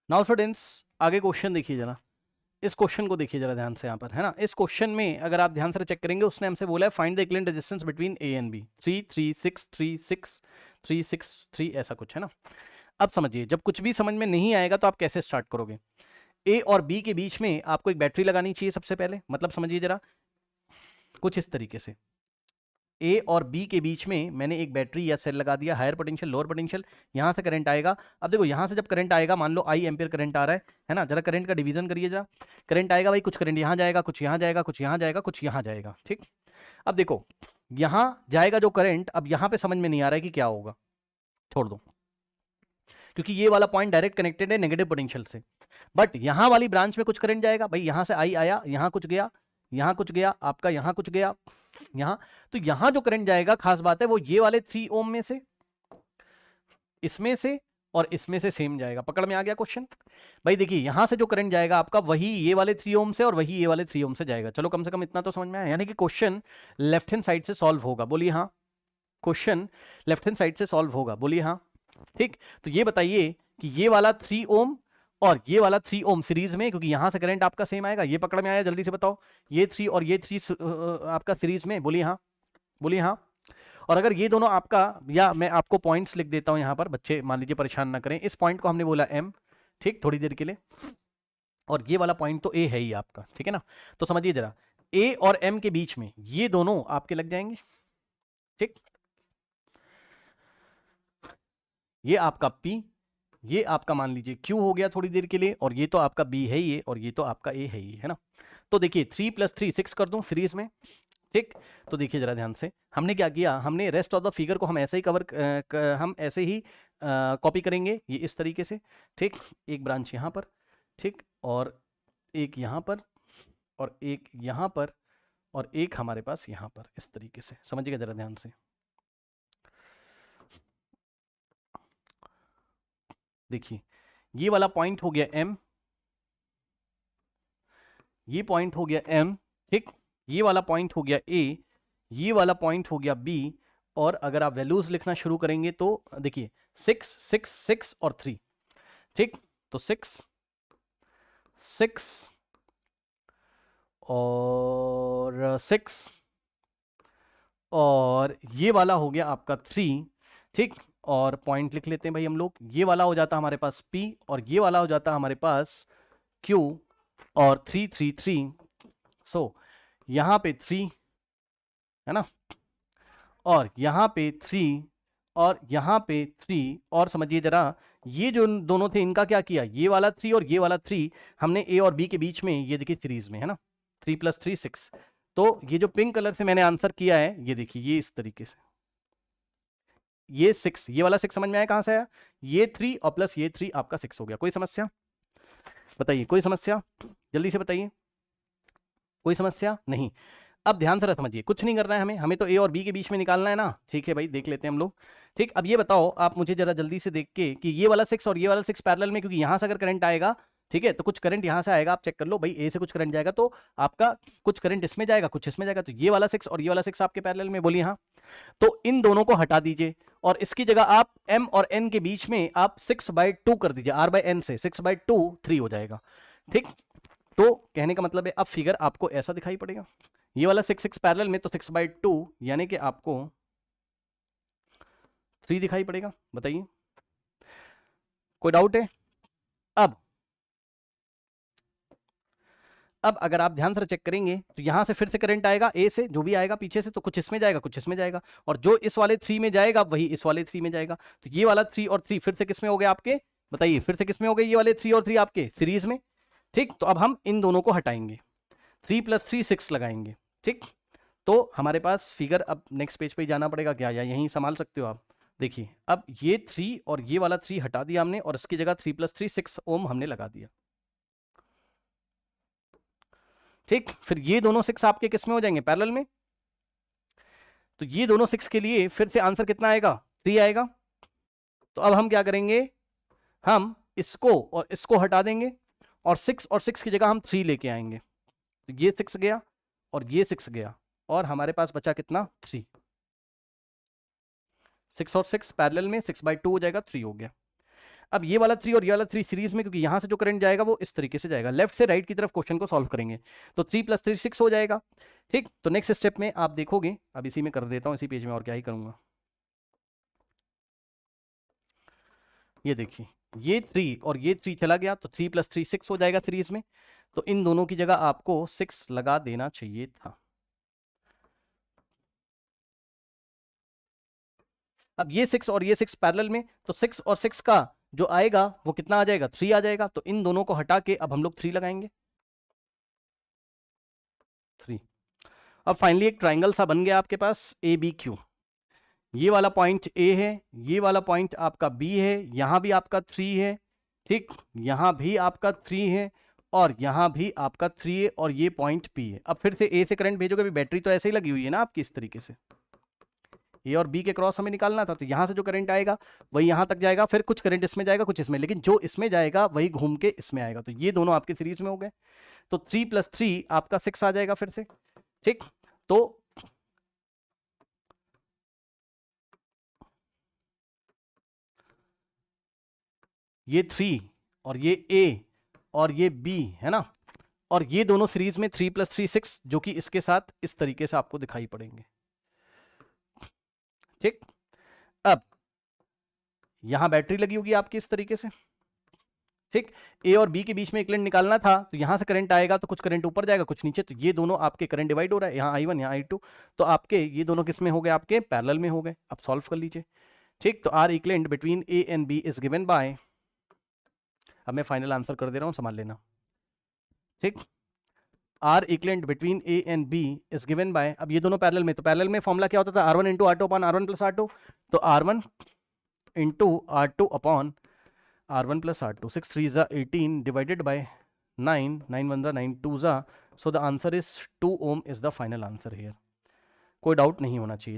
Now students आगे question देखिए जरा, इस क्वेश्चन को देखिए जरा ध्यान से यहाँ पर, है ना। इस क्वेश्चन में अगर आप ध्यान से चेक करेंगे, उसने हमसे बोला है find the equivalent resistance between A and B, 3 3 6 3 6 3 6 3 ऐसा कुछ, है ना। अब समझिए, जब कुछ भी समझ में नहीं आएगा तो आप कैसे स्टार्ट करोगे। ए और बी के बीच में आपको एक बैटरी लगानी चाहिए सबसे पहले, मतलब समझिए जरा कुछ इस तरीके से। ए और बी के बीच में मैंने एक बैटरी या सेल लगा दिया, हायर पोटेंशियल लोअर पोटेंशियल, यहां से करंट आएगा। अब देखो यहां से जब करंट आएगा, मान लो आई एम्पियर करंट आ रहा है ना, जरा करंट का डिवीजन करिए जरा। करंट आएगा भाई, कुछ करंट यहां जाएगा, कुछ यहां जाएगा, कुछ यहां जाएगा, कुछ यहां जाएगा, ठीक। अब देखो यहां जाएगा जो करंट, अब यहां पे समझ में नहीं आ रहा है कि क्या होगा, छोड़ दो, क्योंकि ये वाला पॉइंट डायरेक्ट कनेक्टेड है नेगेटिव पोटेंशियल से। बट यहां वाली ब्रांच में कुछ करंट जाएगा भाई, यहां से आई आया, यहां कुछ गया, यहां कुछ गया, आपका यहां कुछ गया, यहां। तो यहां जो करंट जाएगा, खास बात है वो ये वाले 3 ओम में से, इसमें से और इसमें से सेम जाएगा। पकड़ में आ गया क्वेश्चन भाई। देखिए यहां से जो करंट जाएगा आपका, वही ये वाले 3 ओम से और वही ये वाले 3 ओम से जाएगा। चलो कम से कम इतना तो समझ में आया, यानी कि क्वेश्चन लेफ्ट हैंड साइड से सॉल्व होगा, बोलिए हाँ। क्वेश्चन लेफ्ट हैंड साइड से सॉल्व होगा, बोलिए हाँ। ठीक, तो ये बताइए कि ये वाला 3 ओम और ये वाला 3 ओम सीरीज में, क्योंकि यहां से करंट आपका सेम आएगा, ये पकड़ में आया, जल्दी से बताओ। ये 3 और ये 3 आपका सीरीज में, बोलिए हाँ, बोलिए हाँ। और अगर ये दोनों आपका, या मैं आपको पॉइंट्स लिख देता हूं यहां पर, बच्चे मान लीजिए परेशान ना करें, इस पॉइंट को हमने बोला एम, ठीक, थोड़ी देर के लिए, और ये वाला पॉइंट तो ए है ही आपका, ठीक है ना। तो समझिए जरा, ए और एम के बीच में ये दोनों आपके लग जाएंगे, ठीक। ये आपका P, ये आपका मान लीजिए Q हो गया थोड़ी देर के लिए, और ये तो आपका B है ये, और ये तो आपका A है ये, है ना। तो देखिए 3 + 3 6 कर दूं सीरीज में, ठीक। तो देखिए जरा ध्यान से, हमने क्या किया, हमने रेस्ट ऑफ द फिगर को हम ऐसे ही हम ऐसे ही कॉपी करेंगे, ये इस तरीके से, ठीक। एक ब्रांच यहाँ पर, ठीक, और एक यहाँ पर, और एक यहाँ पर, और एक हमारे पास यहाँ पर, इस तरीके से समझिएगा जरा ध्यान से। देखिए ये वाला पॉइंट हो गया M, ये पॉइंट हो गया M, ठीक। ये वाला पॉइंट हो गया A, ये वाला पॉइंट हो गया B। और अगर आप वैल्यूज लिखना शुरू करेंगे तो देखिए 6 6 6 और 3, ठीक। तो 6 6 और 6 और ये वाला हो गया आपका 3, ठीक। और पॉइंट लिख लेते हैं भाई हम लोग, ये वाला हो जाता हमारे पास P, और ये वाला हो जाता हमारे पास Q, और 3 3 3। सो यहां पे 3, है ना, और यहां पे 3, और यहां पे 3, और समझिए जरा, ये जो दोनों थे इनका क्या किया, ये वाला 3 और ये वाला 3 हमने ए और बी के बीच में, ये देखिए सीरीज में, है ना, 3 + 3 6। तो ये जो पिंक कलर से मैंने आंसर किया है, ये देखिए ये इस तरीके से, ये 6, ये वाला 6 समझ में आया कहां से आया, ये 3 और प्लस ये 3 आपका 6 हो गया। कोई समस्या बताइए, कोई समस्या, जल्दी से बताइए, कोई समस्या नहीं। अब ध्यान से समझिए, कुछ नहीं करना है हमें, हमें तो ए और बी के बीच में निकालना है ना, ठीक है भाई, देख लेते हैं हम लोग। ठीक, अब ये बताओ आप मुझे जरा जल्दी से देख के कि ये वाला 6 और ये वाला 6 पैरेलल में, क्योंकि यहां से अगर करंट आएगा, ठीक है, तो कुछ करंट यहां से आएगा, आप चेक कर लो भाई, ए से कुछ करंट जाएगा तो आपका कुछ करंट इसमें जाएगा, कुछ इसमें जाएगा, तो ये वाला 6 और ये वाला 6 आपके पैरेलल में, बोलिए हाँ। तो इन दोनों को हटा दीजिए, और इसकी जगह आप m और n के बीच में आप 6/2 कर दीजिए, r/n से 6/2 3 हो जाएगा, ठीक। तो कहने का मतलब है अब फिगर आपको ऐसा दिखाई पड़ेगा, ये वाला 6 6 पैरेलल में, तो 6/2 यानी कि आपको 3 दिखाई पड़ेगा। बताइए कोई डाउट है। अब अगर आप ध्यान से चेक करेंगे तो यहां से फिर से करंट आएगा ए से, जो भी आएगा पीछे से, तो कुछ इसमें जाएगा, कुछ इसमें जाएगा, और जो इस वाले 3 में जाएगा वही इस वाले 3 में जाएगा। तो ये वाला 3 और 3 फिर से किसमें हो गए आपके, बताइए फिर से किसमें हो गए, ये वाले 3 और 3 आपके सीरीज में, ठीक। तो अब हम इन दोनों को हटाएंगे, 3 + 3 6 लगाएंगे, ठीक। तो हमारे पास फिगर, अब नेक्स्ट पेज पे ही जाना पड़ेगा क्या, या यहीं संभाल सकते हो आप। देखिए अब ये 3 और ये वाला 3 हटा दिया हमने, और इसकी जगह 3 + 3 6 ओम हमने लगा दिया, ठीक। फिर ये दोनों 6 आपके किसमें हो जाएंगे, पैरेलल में। तो ये दोनों 6 के लिए फिर से आंसर कितना आएगा, 3 आएगा। तो अब हम क्या करेंगे, हम इसको और इसको हटा देंगे, और 6 और 6 की जगह हम 3 लेके आएंगे। तो ये 6 गया और ये 6 गया, और हमारे पास बचा कितना, 3। 6 और 6 पैरेलल में 6/2 हो जाएगा, 3 हो गया। अब ये वाला 3 और ये वाला 3 सीरीज में, क्योंकि यहां से जो करंट जाएगा वो इस तरीके से जाएगा, लेफ्ट से राइट की तरफ क्वेश्चन को सॉल्व करेंगे, तो 3 + 3 6 हो जाएगा। ठीक, तो नेक्स्ट स्टेप में आप देखोगे, अब इसी में कर देता हूं, इसी पेज में, और क्या ही करूंगा। ये देखिए, ये 3 और ये 3 चला गया, तो 3 + 3 6 हो जाएगा सीरीज में, तो इन दोनों की जगह आपको 6 लगा देना चाहिए था। अब ये 6 और ये 6 पैरेलल में, तो 6 और 6 का जो आएगा वो कितना आ जाएगा, 3 आ जाएगा, तो इन दोनों को हटा के अब हम लोग 3 लगाएंगे, 3। अब फाइनली एक ट्राइंगल सा बन गया आपके पास ABQ। ये वाला पॉइंट A है, ये वाला पॉइंट आपका B है, यहां भी आपका 3 है, ठीक, यहां भी आपका 3 है, और यहां भी आपका 3 है, और ये पॉइंट P है। अब फिर से A से करंट भेजोगे, अभी बैटरी तो ऐसे ही लगी हुई है ना आपकी इस तरीके से, ए और बी के क्रॉस हमें निकालना था, तो यहां से जो करंट आएगा वही यहां तक जाएगा, फिर कुछ करंट इसमें जाएगा, कुछ इसमें, लेकिन जो इसमें जाएगा वही घूम के इसमें आएगा, तो ये दोनों आपके सीरीज में हो गए, तो 3 + 3 आपका 6 आ जाएगा फिर से। ठीक, तो ये 3 और ये A और ये B है ना, और ये दोनों सीरीज में 3 + 3 6, जो कि इसके साथ इस तरीके से आपको दिखाई पड़ेंगे। ठीक, अब यहां बैटरी लगी होगी आपकी इस तरीके से। ठीक, ए और बी के बीच में एक करंट निकालना था, तो यहां से करंट आएगा, तो कुछ करंट ऊपर जाएगा, कुछ नीचे, तो ये दोनों आपके करंट डिवाइड हो रहा है, यहाँ I1 यहाँ I2, तो आपके ये दोनों किस में हो गए, आपके पैरेलल में हो गए। अब सॉल्व कर लीजिए। ठीक, तो R equivalent between A and B is given by, अब मैं फाइनल आंसर कर दे रहा हूं, संभाल लेना। ठीक, R equivalent between A and B is given by, अब ये दोनों पैरेलल में, तो पैरेलल में फॉर्मूला क्या होता था, R1 × R2 upon R1 + R2, तो R1 × R2 upon R1 + R2, 6 3 18 divided by 9, 9 1 9 2, so the answer is 2 ohm is the final answer here। कोई डाउट नहीं होना चाहिए।